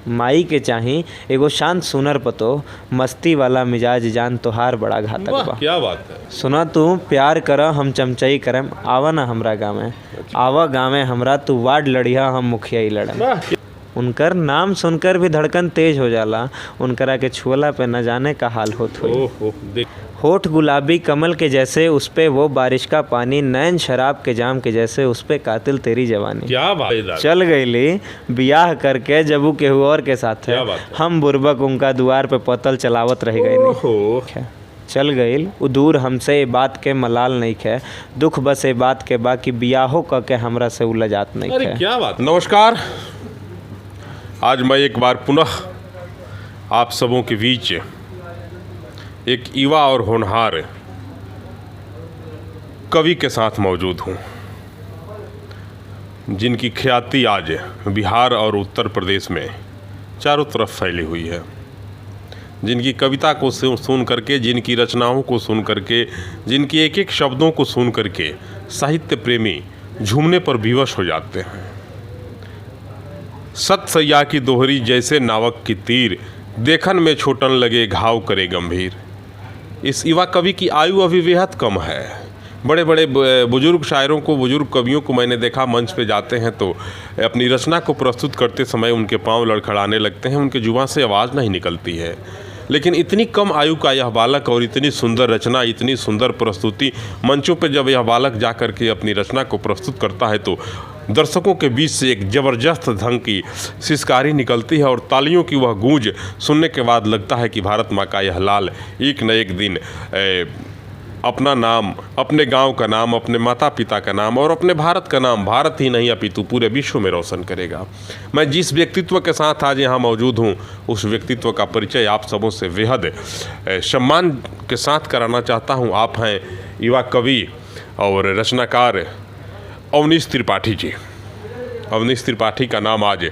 माई के चाही एगो शांत सुनर पतो, मस्ती वाला मिजाज जान तोहार बड़ा घातक वाह, बा। क्या बात है। सुना तू प्यार कर हम चमचई करम, आवा ना हमरा गाँव, आवा गाँव हमरा तू वार्ड लड़िया हम मुखिया ही लड़म। वाह, उनकर नाम सुनकर भी धड़कन तेज हो जाला, उनकरा के छुअला पे न जाने का हाल होत हुई। ओहो, देख होठ गुलाबी कमल के जैसे उस पे वो बारिश का पानी, नैन शराब के जाम के जैसे उस पे कातिल तेरी जवानी। क्या बात है। चल गईली बियाह करके जबू केहू और के साथ है, क्या बात है। हम बुरबक उनका दुआर पे पतल चलावत रह गई। ओहो, चल गईल उ दूर हमसे ए बात के मलाल नहीं खे, दुख बस ए बात के बा कि बियाहो क के हमरा से उलझात नहीं अरे खे। क्या बात। नमस्कार, आज मैं एक बार पुनः आप सबों के बीच एक युवा और होनहार कवि के साथ मौजूद हूँ, जिनकी ख्याति आज बिहार और उत्तर प्रदेश में चारों तरफ फैली हुई है। जिनकी कविता को सुन करके, जिनकी रचनाओं को सुन करके, जिनकी एक एक शब्दों को सुन करके साहित्य प्रेमी झूमने पर विवश हो जाते हैं। सत सैया की दोहरी जैसे नावक की तीर, देखन में छोटन लगे घाव करे गंभीर। इस युवा कवि की आयु अभी बेहद कम है। बड़े बड़े बुजुर्ग शायरों को, बुजुर्ग कवियों को मैंने देखा मंच पे जाते हैं तो अपनी रचना को प्रस्तुत करते समय उनके पांव लड़खड़ाने लगते हैं, उनके जुबान से आवाज़ नहीं निकलती है। लेकिन इतनी कम आयु का यह बालक और इतनी सुंदर रचना, इतनी सुंदर प्रस्तुति, मंचों पर जब यह बालक जा कर के अपनी रचना को प्रस्तुत करता है तो दर्शकों के बीच से एक ज़बरदस्त ढंग की सिसकारी निकलती है और तालियों की वह गूंज सुनने के बाद लगता है कि भारत माँ का यह लाल एक न एक दिन अपना नाम, अपने गांव का नाम, अपने माता पिता का नाम और अपने भारत का नाम, भारत ही नहीं अपितु पूरे विश्व में रोशन करेगा। मैं जिस व्यक्तित्व के साथ आज यहाँ मौजूद हूँ, उस व्यक्तित्व का परिचय आप सबों से बेहद सम्मान के साथ कराना चाहता हूँ। आप हैं युवा कवि और रचनाकार अवनीश त्रिपाठी जी। अवनीश त्रिपाठी का नाम आज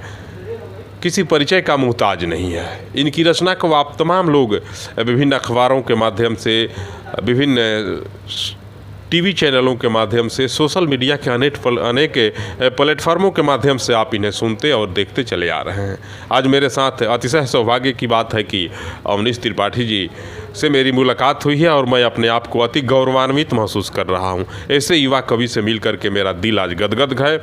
किसी परिचय का मुहताज नहीं है। इनकी रचना को आप तमाम लोग विभिन्न अखबारों के माध्यम से, विभिन्न टीवी चैनलों के माध्यम से, सोशल मीडिया के अनेक प्लेटफार्मों के माध्यम से आप इन्हें सुनते और देखते चले आ रहे हैं। आज मेरे साथ अतिशय सौभाग्य की बात है कि अवनीश त्रिपाठी जी से मेरी मुलाकात हुई है और मैं अपने आप को अति गौरवान्वित महसूस कर रहा हूं। ऐसे युवा कवि से मिल करके मेरा दिल आज गदगद है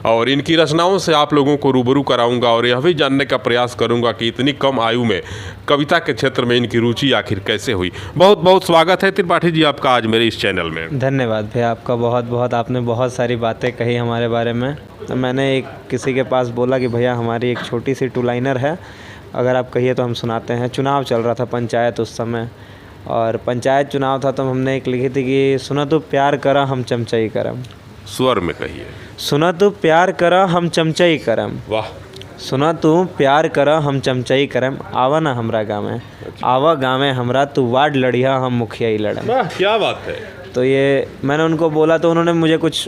और इनकी रचनाओं से आप लोगों को रूबरू कराऊंगा और यह भी जानने का प्रयास करूंगा कि इतनी कम आयु में कविता के क्षेत्र में इनकी रुचि आखिर कैसे हुई। बहुत बहुत स्वागत है त्रिपाठी जी आपका आज मेरे इस चैनल में। धन्यवाद भैया आपका, बहुत बहुत। आपने बहुत सारी बातें कही हमारे बारे में। मैंने एक किसी के पास बोला कि भैया हमारी एक छोटी सी टू लाइनर है, अगर आप कहिए तो हम सुनाते हैं। चुनाव चल रहा था, पंचायत उस समय, और पंचायत चुनाव था तो हमने एक लिखी थी कि सुना तू प्यार करा हम चमचई करम। स्वर में कहिए। सुना तू प्यार करा हम चमचई करम। वाह। सुना तू प्यार करा हम चमचई करम, आवा ना हमरा गाँव, आवा गाँव हमरा तू वार्ड लड़िया हम मुखिया ही लड़म। वाह, क्या बात है। तो ये मैंने उनको बोला तो उन्होंने मुझे कुछ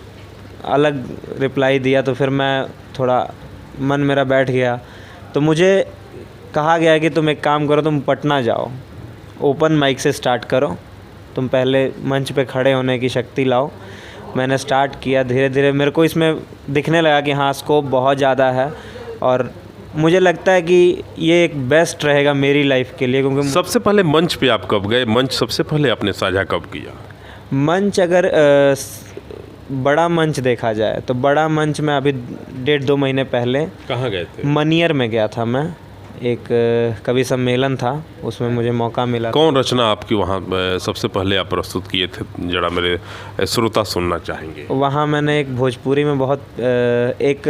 अलग रिप्लाई दिया, तो फिर मैं थोड़ा मन मेरा बैठ गया। तो मुझे कहा गया कि तुम एक काम करो, तुम पटना जाओ, ओपन माइक से स्टार्ट करो, तुम पहले मंच पे खड़े होने की शक्ति लाओ। मैंने स्टार्ट किया, धीरे धीरे मेरे को इसमें दिखने लगा कि हाँ स्कोप बहुत ज़्यादा है और मुझे लगता है कि ये एक बेस्ट रहेगा मेरी लाइफ के लिए। क्योंकि सबसे पहले मंच पे आप कब गए? मंच सबसे पहले आपने साझा कब किया? मंच अगर बड़ा मंच देखा जाए तो बड़ा मंच में अभी 1.5-2 महीने पहले कहाँ गए थे? मनियर में गया था मैं, एक कवि सम्मेलन था, उसमें मुझे मौका मिला। कौन रचना आपकी वहाँ सबसे पहले आप प्रस्तुत किए थे, जरा मेरे श्रोता सुनना चाहेंगे? वहाँ मैंने एक भोजपुरी में बहुत एक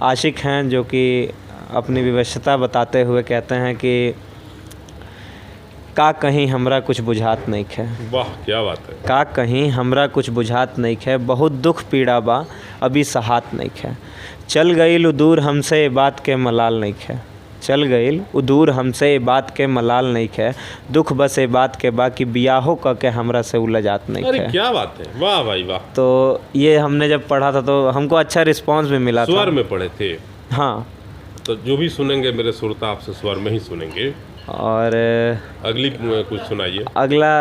आशिक हैं जो कि अपनी विवशता बताते हुए कहते हैं कि का कहीं हमरा कुछ बुझात नहीं खे। वाह, क्या बात है। का कहीं हमरा कुछ बुझात नहीं खे, बहुत दुख पीड़ा बा अभी सहात नहीं खे। चल गईल दूर हमसे ये बात के मलाल नहीं खे। चल गईल दूर हमसे ये बात के मलाल नहीं खे, दुख बस ये बात के बा कि बियाहो क के हमरा से उलझात नहीं खे। अरे क्या बात है, वाह भाई वाह। तो ये हमने जब पढ़ा था तो हमको अच्छा रिस्पांस भी मिला था। स्वर में पढ़े थे? हाँ। तो जो भी सुनेंगे मेरे श्रोता आपसे स्वर में ही सुनेंगे। और अगली कुछ सुनाइए। अगला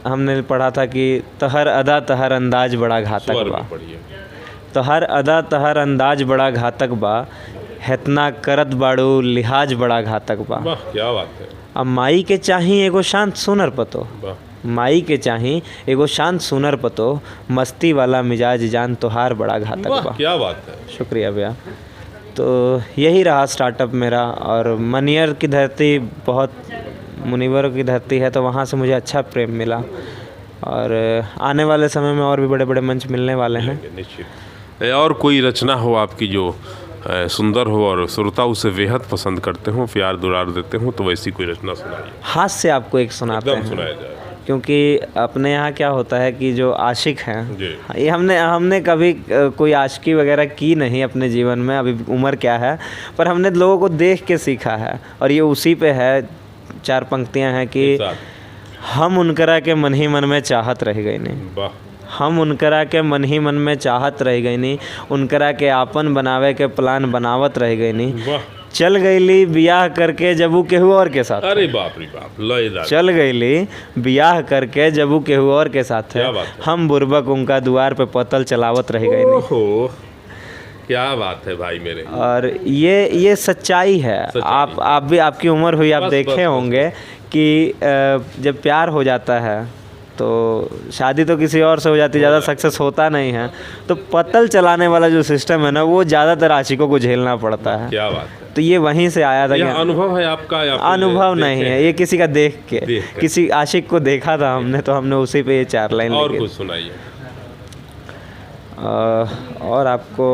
हमने पढ़ा था कि तहर अदा तहर अंदाज बड़ा घातक बा। पढ़िए। तहर अदा तहर अंदाज बड़ा घातक बा, हेतना करत बाड़ू लिहाज बड़ा घातक बा। वाह क्या बात है। अब माई के चाही एगो शांत सुनर पतो, वाह माई के चाही एगो शांत सुनर पतो, मस्ती वाला मिजाज जान तोहार बड़ा घातक वाह बा। क्या बात है। शुक्रिया भैया। तो यही रहा स्टार्टअप मेरा। और मनियर की धरती बहुत मुनिवरों की धरती है, तो वहाँ से मुझे अच्छा प्रेम मिला। और आने वाले समय में और भी बड़े बड़े मंच मिलने वाले हैं। निश्चित। और कोई रचना हो आपकी जो सुंदर हो और श्रोता उसे बेहद पसंद करते हो, प्यार दुलार देते हो, तो वैसी कोई रचना सुनाइए। हाथ से आपको एक सुनाते एकदम हैं, सुनाया जाए। क्योंकि अपने यहाँ क्या होता है कि जो आशिक हैं, जी। ये हमने कभी कोई आशिकी वगैरह की नहीं अपने जीवन में, अभी उम्र क्या है, पर हमने लोगों को देख के सीखा है। और ये उसी पे है, 4 पंक्तियाँ हैं कि हम उनकरा के मन ही मन में चाहत रह गई नहीं, वाह हम उनकरा के मन ही मन में चाहत रह गई नहीं, उनकरा के आपन बनावे के प्लान बनावत रह गई नहीं, वाह। चल गईली बियाह करके जबू केहू और के साथ, अरे बाप रे बाप, लयदार। चल गईली बियाह करके जबू केहू और के साथ है, क्या बात है। हम बुर्बक उनका द्वार पे पतल चलावत रह गई नहीं। ओहो क्या बात है भाई मेरे। और ये सच्चाई है। आप भी, आपकी उम्र हुई, आप देखे होंगे कि जब प्यार हो जाता है तो शादी तो किसी और से हो जाती है, ज़्यादा सक्सेस होता नहीं है, तो पतल चलाने वाला जो सिस्टम है ना, वो ज़्यादातर आशिकों को झेलना पड़ता है। क्या बात है। तो ये वहीं से आया था। यह अनुभव है आपका या अनुभव नहीं है, ये किसी का देख के, किसी आशिक को देखा था हमने, तो हमने उसी पे ये 4 लाइन और कुछ सुनाइए। और आपको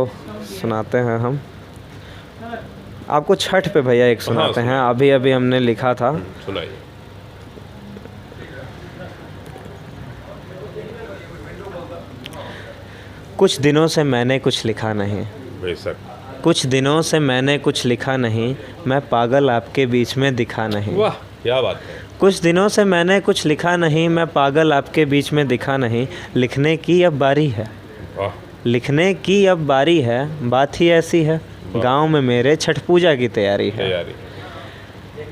सुनाते हैं हम, आपको छठ पे भैया एक सुनाते हैं, अभी अभी हमने लिखा था। सुनाइए। कुछ दिनों से मैंने कुछ लिखा नहीं, बेशक। कुछ दिनों से मैंने कुछ लिखा नहीं, मैं पागल आपके बीच में दिखा नहीं। वाह क्या बात है। कुछ दिनों से मैंने कुछ लिखा नहीं, मैं पागल आपके बीच में दिखा नहीं, लिखने की अब बारी है, वाह लिखने की अब बारी है, बात ही ऐसी है, गांव में मेरे छठ पूजा की तैयारी है।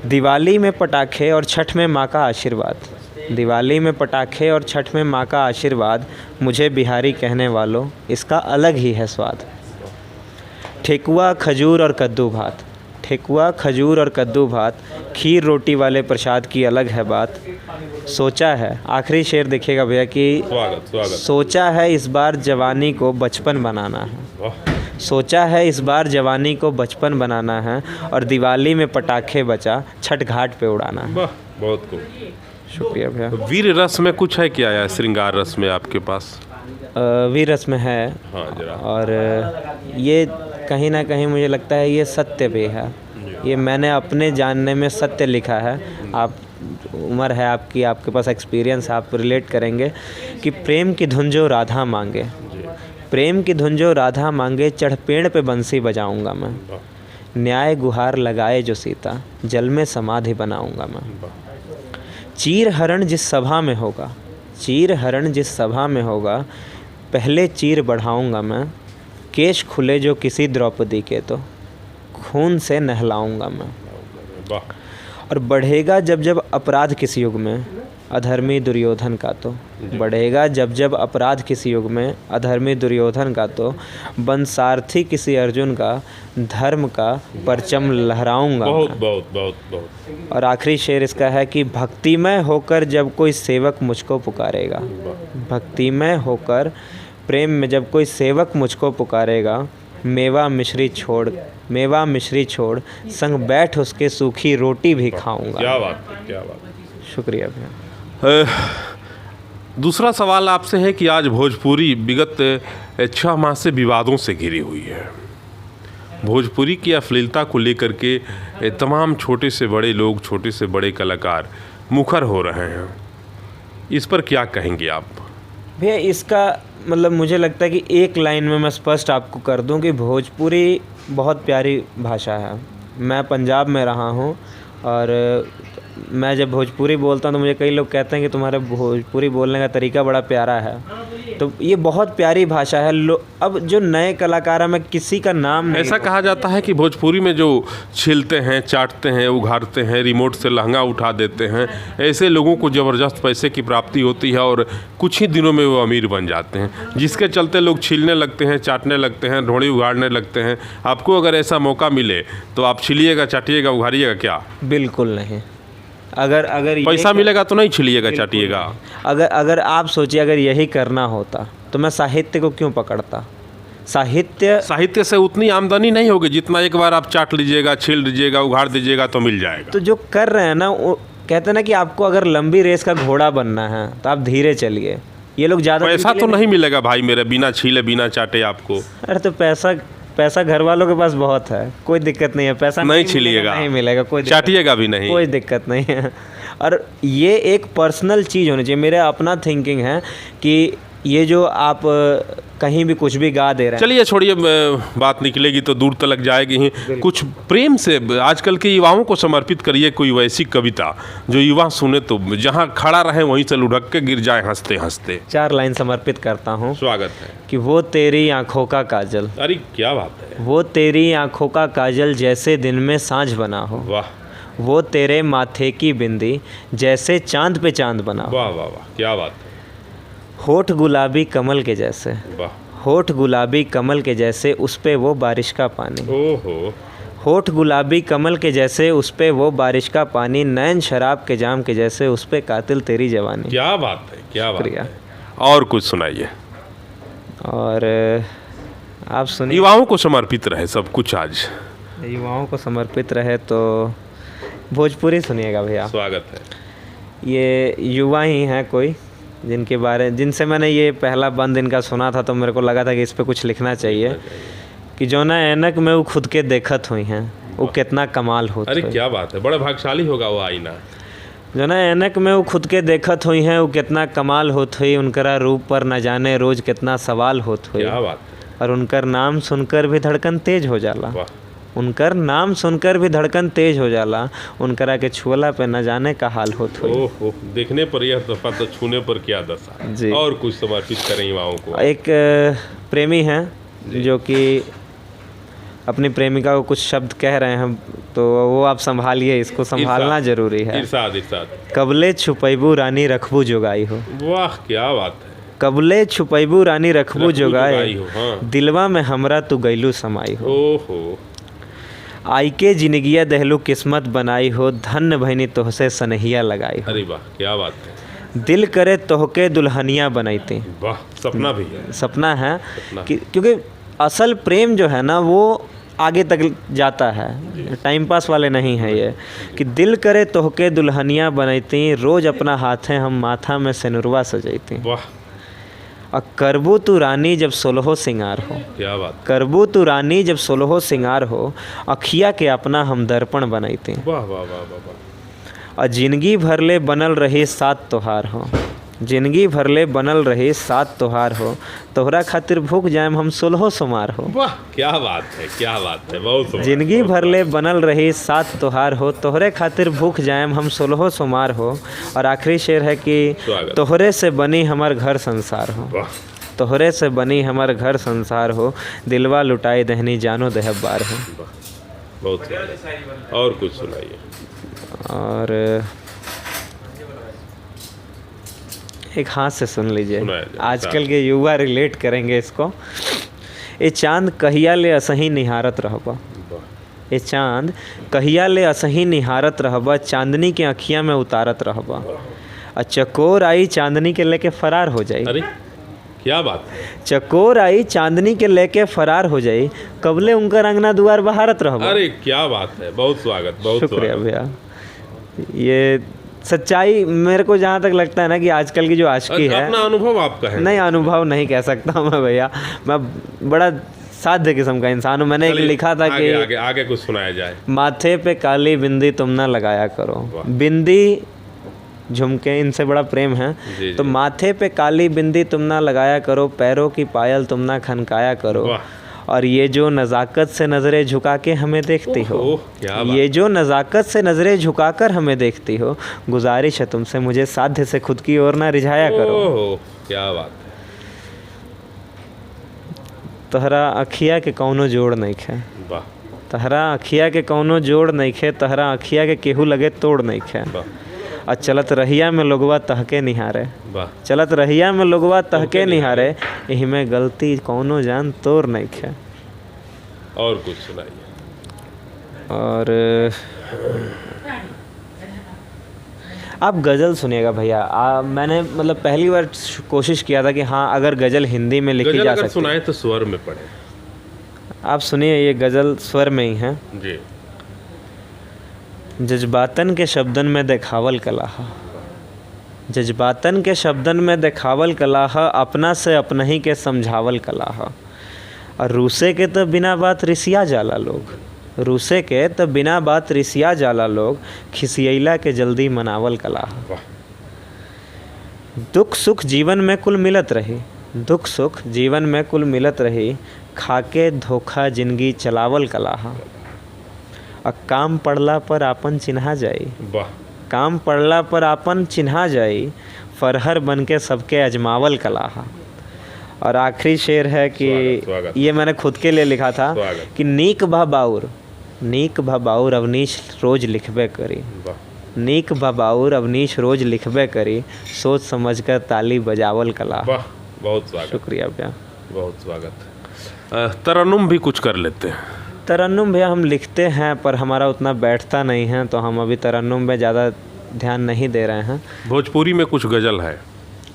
दिवाली में पटाखे और छठ में माँ का आशीर्वाद, दिवाली में पटाखे और छठ में माँ का आशीर्वाद, मुझे बिहारी कहने वालों इसका अलग ही है स्वाद। ठेकुआ खजूर और कद्दू भात, ठेकुआ खजूर और कद्दू भात, खीर रोटी वाले प्रसाद की अलग है बात। सोचा है, आखिरी शेर देखिएगा भैया कि स्वागत। सोचा है इस बार जवानी को बचपन बनाना है, सोचा है इस बार जवानी को बचपन बनाना है, और दिवाली में पटाखे बचा छठ घाट पे उड़ाना है। वाह बहुत खूब। शुक्रिया भैया। वीर रस में कुछ है क्या, या श्रृंगार रस में आपके पास? वीर रस में है। हाँ जरा। और ये कहीं ना कहीं मुझे लगता है ये सत्य भी है, ये मैंने अपने जानने में सत्य लिखा है। आप, उम्र है आपकी, आपके पास एक्सपीरियंस, आप रिलेट करेंगे कि प्रेम की धुन जो राधा मांगे, प्रेम की धुन जो राधा मांगे, चढ़ पेड़ पे बंसी बजाऊंगा मैं, न्याय गुहार लगाए जो सीता, जल में समाधि बनाऊंगा मैं। चीर हरण जिस सभा में होगा, चीर हरण जिस सभा में होगा, पहले चीर बढ़ाऊंगा मैं, केश खुले जो किसी द्रौपदी के तो खून से नहलाऊंगा मैं। और बढ़ेगा जब जब अपराध किसी युग में, अधर्मी दुर्योधन का तो बढ़ेगा जब जब अपराध किसी युग में, अधर्मी दुर्योधन का तो बंसारथी किसी अर्जुन का, धर्म का परचम लहराऊंगा। बहुत। और आखिरी शेर इसका है कि भक्तिमय होकर जब कोई सेवक मुझको पुकारेगा, भक्तिमय होकर प्रेम में जब कोई सेवक मुझको पुकारेगा, मेवा मिश्री छोड़, मेवा मिश्री छोड़, संग बैठ उसके सूखी रोटी भी खाऊंगा। क्या बात है, क्या बात है। शुक्रिया भैया। दूसरा सवाल आपसे है कि आज भोजपुरी विगत 6 माह से विवादों से घिरी हुई है। भोजपुरी की अश्लीलता को लेकर के तमाम छोटे से बड़े लोग, छोटे से बड़े कलाकार मुखर हो रहे हैं, इस पर क्या कहेंगे आप? भैया इसका मतलब मुझे लगता है कि एक लाइन में मैं स्पष्ट आपको कर दूं कि भोजपुरी बहुत प्यारी भाषा है। मैं पंजाब में रहा हूं और मैं जब भोजपुरी बोलता हूं तो मुझे कई लोग कहते हैं कि तुम्हारे भोजपुरी बोलने का तरीका बड़ा प्यारा है। तो ये बहुत प्यारी भाषा है। अब जो नए कलाकार हैं, मैं किसी का नाम नहीं ऐसा कहा जाता है कि भोजपुरी में जो छीलते हैं, चाटते हैं, उघाड़ते हैं, रिमोट से लहंगा उठा देते हैं, ऐसे लोगों को ज़बरदस्त पैसे की प्राप्ति होती है और कुछ ही दिनों में वो अमीर बन जाते हैं, जिसके चलते लोग छीलने लगते हैं, चाटने लगते हैं, ढोड़ी उघाड़ने लगते हैं। आपको अगर ऐसा मौका मिले तो आप छीलिएगा, चाटिएगा, उघाड़िएगा क्या? बिल्कुल नहीं। अगर पैसा मिलेगा तो नहीं छीलिएगा, चाटिएगा। अगर आप सोचिए, अगर यही करना होता तो मैं साहित्य को क्यों पकड़ता? साहित्य से उतनी आमदनी नहीं होगी जितना एक बार आप चाट लीजिएगा, छील लीजिएगा, उघाड़ दीजिएगा तो मिल जाएगा। तो जो कर रहे हैं ना, वो कहते हैं ना कि आपको अगर लंबी रेस का घोड़ा बनना है तो आप धीरे चलिए। ये लोग ज़्यादा पैसा तो नहीं मिलेगा भाई मेरे, बिना छीले बिना चाटे आपको। अरे तो पैसा घर वालों के पास बहुत है, कोई दिक्कत नहीं है। पैसा नहीं छीलिएगा, नहीं मिलेगा, कोई चाटिएगा भी नहीं, कोई दिक्कत नहीं है। और ये एक पर्सनल चीज़ होनी चाहिए। मेरा अपना थिंकिंग है कि ये जो आप कहीं भी कुछ भी गा दे रहे हैं। चलिए छोड़िए, बात निकलेगी तो दूर तक जाएगी ही। कुछ प्रेम से आजकल के युवाओं को समर्पित करिए कोई वैसी कविता जो युवा सुने तो जहाँ खड़ा रहे वहीं से लुढ़क के गिर जाए हंसते हंसते। 4 लाइन समर्पित करता हूँ। स्वागत है। कि वो तेरी आँखों का काजल, अरे क्या बात है, वो तेरी आँखों का काजल जैसे दिन में सांझ बना हो, वाह वो तेरे माथे की बिंदी जैसे चांद पे चांद बना हो, वाह वाह वाह, क्या बात है, होठ गुलाबी कमल के जैसे, वाह, होठ गुलाबी कमल के जैसे उस पे वो बारिश का पानी, ओहो, होठ गुलाबी कमल के जैसे उस पे वो बारिश का पानी, नैन शराब के जाम के जैसे उस पे कातिल तेरी जवानी। क्या बात है, क्या बात शुक्रिया। है। और कुछ सुनाइए। और आप सुनिए। युवाओं को समर्पित रहे सब कुछ आज। युवाओं को समर्पित रहे तो भोजपुरी सुनिएगा भैया। स्वागत है। ये युवा ही हैं कोई जिनसे मैंने ये पहला बंद इनका सुना था तो मेरे को लगा था कि इस पे कुछ लिखना चाहिए। कि जो ना ऐनक में वो खुद के देखत हुई हैं वो कितना कमाल होता है। अरे क्या बात है, बड़ा भाग्यशाली होगा वो आईना। जो ना ऐनक में वो खुद के देखत हुई हैं वो कितना कमाल होत हुई, उनकरा रूप पर न जाने रोज कितना सवाल होत हुई। क्या बात है। और उनकर नाम सुनकर भी धड़कन तेज हो जाला, वाह, उनकर नाम सुनकर भी धड़कन तेज हो जाला, उनकरा के छुअला पे न जाने का हाल होत हुई। ओहो, देखने पर यह दफा तो छूने पर क्या दशा। जी। और कुछ समर्पित करें युवाओं को। एक प्रेमी हैं जो कि अपनी प्रेमिका को कुछ शब्द कह रहे हैं, तो वो आप संभालिए, इसको संभालना जरूरी है। इरशाद इरशाद। कबले छुपैबू रानी रखबू जोगाई हो, वाह क्या बात है। कबले छुपैबू रानी रखबू जोगाई हो, हाँ। दिलवा में हमरा तू गैलू समाई हो, ओहो, आई के जिंदगिया दहलू किस्मत बनाई हो, धन्य भैनी तोहसे सनहिया लगाई हो, अरे वाह क्या बात है। दिल करे तोहके दुल्हनिया बनैती। वाह, सपना भी है। सपना है क्योंकि असल प्रेम जो है ना वो आगे तक जाता है, टाइम पास वाले नहीं है ये। कि दिल करे तोहके दुल्हनिया बनैती, रोज अपना हाथे हम माथा में सिनुरवा सजैती, वाह, और करबू तू रानी जब 16 सिंगार हो, क्या बात। करबू तू रानी जब 16 सिंगार हो, अखिया के अपना हम दर्पण बनैती, वाह वाह वाह वाह वाह। और जिंदगी भर ले बनल रही साथ तोहार हो, जिंदगी भर ले बनल रही साथ तोहार हो, तोहरा खातिर भूख जाएम हम 16 सोमार हो। वाह क्या बात है, क्या बात है, बहुत सुंदर। जिंदगी भर ले बनल रही साथ तोहार हो, तोहरे खातिर भूख जाएम हम 16 सोमार हो। और आखिरी शेर है कि तोहरे से बनी हमार घर संसार हो, वाह, तोहरे से बनी हमार घर संसार हो, दिलवा लुटाई दहनी जानो दहब बार हो। वाह, बहुत सुंदर। और कुछ सुनाइए। और एक हाथ से सुन लीजिए, आजकल के युवा रिलेट करेंगे इसको। ये चांद कहिया ले असही निहारत रहबा, ये चांद कहिया ले असही निहारत रहबा, चांदनी के अखियाँ में उतारत रहबा, और चकोर आई चांदनी के लेके फरार हो जाई। अरे क्या बात है। चकोर आई चांदनी के लेके फरार हो जाई, कबले उनका अंगना दुआर बहारत रहबा। अरे क्या बात है, बहुत स्वागत, बहुत शुक्रिया भैया। ये सच्चाई मेरे को जहाँ तक लगता है ना कि आजकल की जो आशिकी है, अपना अनुभव आपका है। नहीं, अनुभव नहीं कह सकता हूँ मैं भैया, मैं बड़ा साध्य किस्म का इंसान हूँ। मैंने एक लिखा था कि आगे कुछ सुनाया जाए। माथे पे काली बिंदी तुम ना लगाया करो, बिंदी झुमके इनसे बड़ा प्रेम है। तो माथे पे काली बिंदी तुम ना लगाया करो, पैरों की पायल तुम ना खनकाया करो, और ये जो नज़ाकत से नज़रें झुका के हमें देखती हो, ये जो नज़ाकत से नज़रें झुकाकर हमें देखती हो, गुजारिश है तुमसे मुझे साध्य से खुद की ओर ना रिझाया करो। क्या बात है। तहरा अखिया के कौनो जोड़ नइखे। वाह तहरा अखिया के कौनो जोड़ नइखे, तहरा अखिया के केहू लगे तोड़ नइखे। वाह आ चलत रहिया में लोगवा तहके निहारे। वाह चलत रहिया में लोगवा तहके निहारे, एही में गलती कौनो जान तोड़ नइखे। और कुछ सुनाइए। और आप गज़ल सुनिएगा भैया। मैंने मतलब पहली बार कोशिश किया था कि हाँ अगर गज़ल हिंदी में लिखी गजल जा अगर सकती। सुनाए तो स्वर में पढ़े। आप सुनिए, ये गज़ल स्वर में ही है। जी। जज्बातन के शब्दन में देखावल कला हा। जज्बातन के शब्दन में देखावल कला हा, अपना से अपना ही के समझावल कला हा। और रूसे के तो बिना बात रिसिया जाला लोग। रूसे के तो बिना बात रिसिया जाला लोग, खिसियला के जल्दी मनावल कला हा। वाह दुख सुख जीवन में कुल मिलत रही। दुख सुख जीवन में कुल मिलत रही, खाके धोखा जिंदगी चलावल कला हा। और काम पड़ला पर आपन चिन्हा जाई। वाह काम पड़ला पर आपन चिन्हा जाई, फरहर बन के सबके अजमावल कला हा। और आखिरी शेर है कि स्वागत। ये मैंने खुद के लिए लिखा था स्वागत। कि नीक भा बाउर अवनीश रोज लिखबे करी। वाह नीक भा बाउर अवनीश रोज लिखबे करी, सोच समझ कर ताली बजावल कला। वाह बहुत स्वागत। शुक्रिया भैया। बहुत स्वागत। तरन्नुम भी कुछ कर लेते हैं। तरन्नुम भैया हम लिखते हैं पर हमारा उतना बैठता नहीं है, तो हम अभी तरन्नुम में ज़्यादा ध्यान नहीं दे रहे हैं। भोजपुरी में कुछ गज़ल है,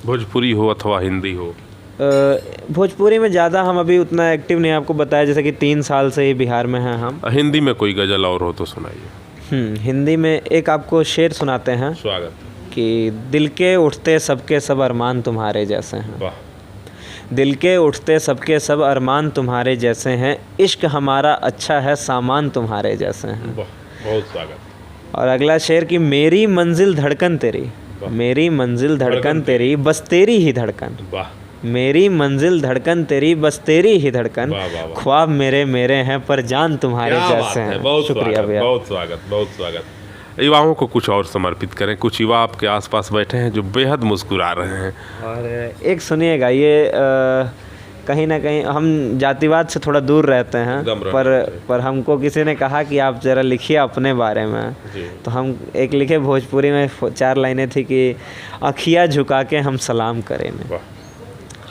भोजपुरी हो अथवा हिंदी हो। भोजपुरी में ज़्यादा हम अभी उतना एक्टिव नहीं, आपको बताया जैसे कि 3 साल से ही बिहार में हैं हम। हिंदी में कोई गज़ल और हो तो सुनाइए। हिंदी में एक आपको शेर सुनाते हैं स्वागत। कि दिल के उठते सबके सब अरमान तुम्हारे जैसे हैं। वाह दिल के उठते सबके सब अरमान तुम्हारे जैसे हैं, इश्क हमारा अच्छा है सामान तुम्हारे जैसे हैं। वाह बहुत स्वागत। और अगला शेर कि मेरी मंजिल धड़कन तेरी। मेरी मंजिल धड़कन तेरी, बस तेरी ही धड़कन। वाह मेरी मंजिल धड़कन तेरी, बस तेरी ही धड़कन। वाह, वाह, वाह। ख्वाब मेरे मेरे हैं पर जान तुम्हारे क्या बात जैसे है। हैं। बहुत शुक्रिया स्वागत, भैया। बहुत स्वागत, बहुत स्वागत। युवाओं को कुछ और समर्पित करें। कुछ युवा आपके आसपास बैठे हैं जो बेहद मुस्कुरा रहे हैं। और एक सुनिएगा, ये कहीं ना कहीं हम जातिवाद से थोड़ा दूर रहते हैं, एकदम रहना चाहिए। पर हमको किसी ने कहा कि आप ज़रा लिखिए अपने बारे में। जी। तो हम एक लिखे, भोजपुरी में 4 लाइनें थी कि अखिया झुका के हम सलाम करेंगे। वाह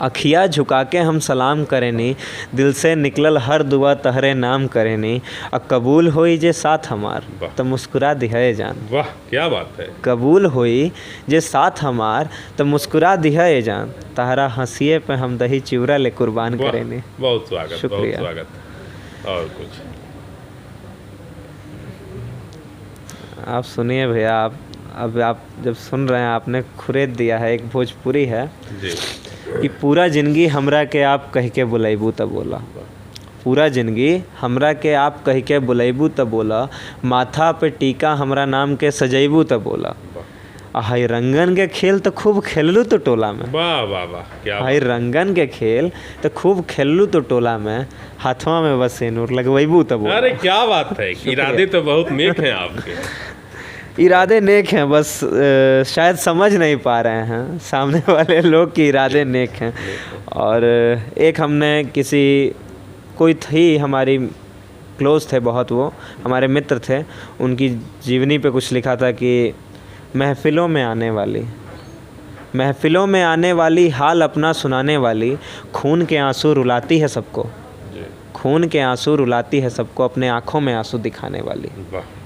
अखिया झुका के हम सलाम करेनी, दिल से निकलल हर दुआ तहरे नाम करेनी। और कबूल होई जे साथ हमार, वाह। तो मुस्कुरा दिहे जान। वाह क्या बात है। कबूल होई जे साथ हमार, तो मुस्कुरा दिहे जान। तहरा हंसिए पे हम दही चिवरा ले कुर्बान वाह, करेनी। बहुत स्वागत, बहुत शुक्रिया। स्वागत। और कुछ आप सुनिए भैया। अब आप जब सुन रहे हैं, आपने खुरेद दिया है, एक भोजपुरी है जी। कि पूरा जिंदगी हमरा के आप कह के बुलाइबू तब बोला। पूरा जिंदगी हमरा के आप कह के बुलाइबू तब बोला, माथा पे टीका हमरा नाम के सजैबू तब बोला। हाय रंगन के खेल तो खूब खेललू तो टोला में। वाह वाह वाह क्या हाय रंगन के खेल तो खूब खेललू तो टोला में, हाथवा में बस सिंदूर लगवैबू तब बोला। अरे क्या बात है। इरादे तो बहुत नेक हैं आपके। इरादे नेक हैं, बस शायद समझ नहीं पा रहे हैं सामने वाले लोग कि इरादे नेक हैं। और एक हमने कोई थी हमारी क्लोज थे बहुत, वो हमारे मित्र थे, उनकी जीवनी पे कुछ लिखा था कि महफ़िलों में आने वाली हाल अपना सुनाने वाली, खून के आंसू रुलाती है सबको। खून के आंसू रुलाती है सबको, अपने आँखों में आंसू दिखाने वाली। वाह